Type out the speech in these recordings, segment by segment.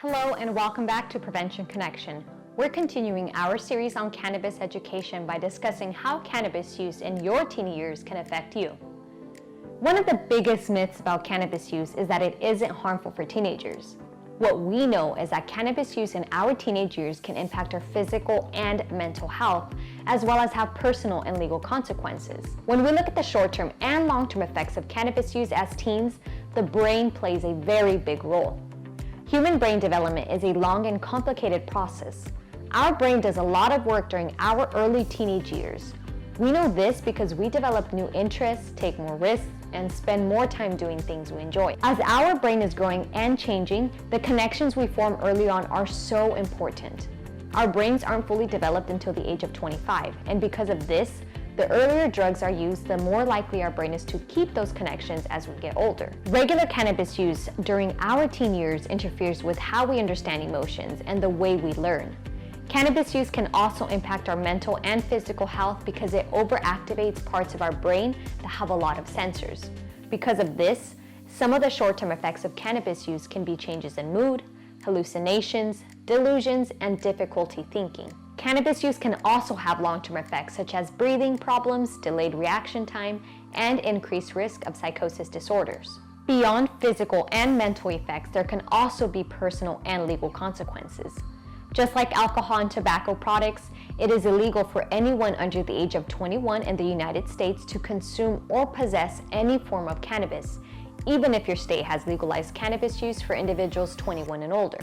Hello and welcome back to Prevention Connection. We're continuing our series on cannabis education by discussing how cannabis use in your teen years can affect you. One of the biggest myths about cannabis use is that it isn't harmful for teenagers. What we know is that cannabis use in our teenage years can impact our physical and mental health, as well as have personal and legal consequences. When we look at the short-term and long-term effects of cannabis use as teens, the brain plays a very big role. Human brain development is a long and complicated process. Our brain does a lot of work during our early teenage years. We know this because we develop new interests, take more risks, and spend more time doing things we enjoy. As our brain is growing and changing, the connections we form early on are so important. Our brains aren't fully developed until the age of 25, and because of this, the earlier drugs are used, the more likely our brain is to keep those connections as we get older. Regular cannabis use during our teen years interferes with how we understand emotions and the way we learn. Cannabis use can also impact our mental and physical health because it overactivates parts of our brain that have a lot of sensors. Because of this, some of the short-term effects of cannabis use can be changes in mood, hallucinations, delusions, and difficulty thinking. Cannabis use can also have long-term effects such as breathing problems, delayed reaction time, and increased risk of psychosis disorders. Beyond physical and mental effects, there can also be personal and legal consequences. Just like alcohol and tobacco products, it is illegal for anyone under the age of 21 in the United States to consume or possess any form of cannabis, even if your state has legalized cannabis use for individuals 21 and older.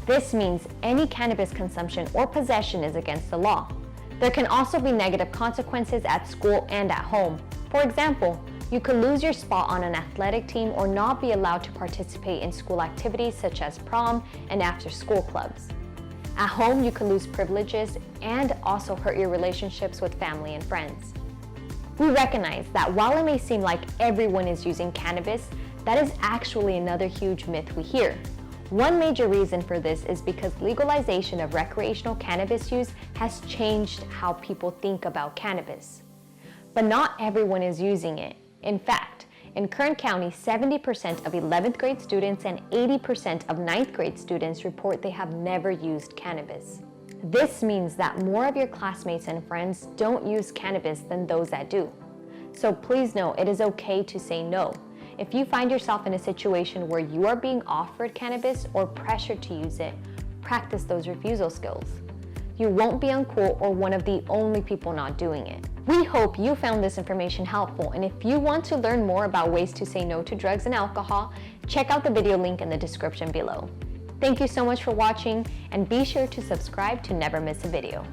This means any cannabis consumption or possession is against the law. There can also be negative consequences at school and at home. For example, you could lose your spot on an athletic team or not be allowed to participate in school activities such as prom and after-school clubs. At home, you could lose privileges and also hurt your relationships with family and friends. We recognize that while it may seem like everyone is using cannabis, that is actually another huge myth we hear. One major reason for this is because legalization of recreational cannabis use has changed how people think about cannabis. But not everyone is using it. In fact, in Kern County, 70% of 11th grade students and 80% of 9th grade students report they have never used cannabis. This means that more of your classmates and friends don't use cannabis than those that do. So please know it is okay to say no. If you find yourself in a situation where you are being offered cannabis or pressured to use it, practice those refusal skills. You won't be uncool or one of the only people not doing it. We hope you found this information helpful, and if you want to learn more about ways to say no to drugs and alcohol, check out the video link in the description below. Thank you so much for watching, and be sure to subscribe to never miss a video.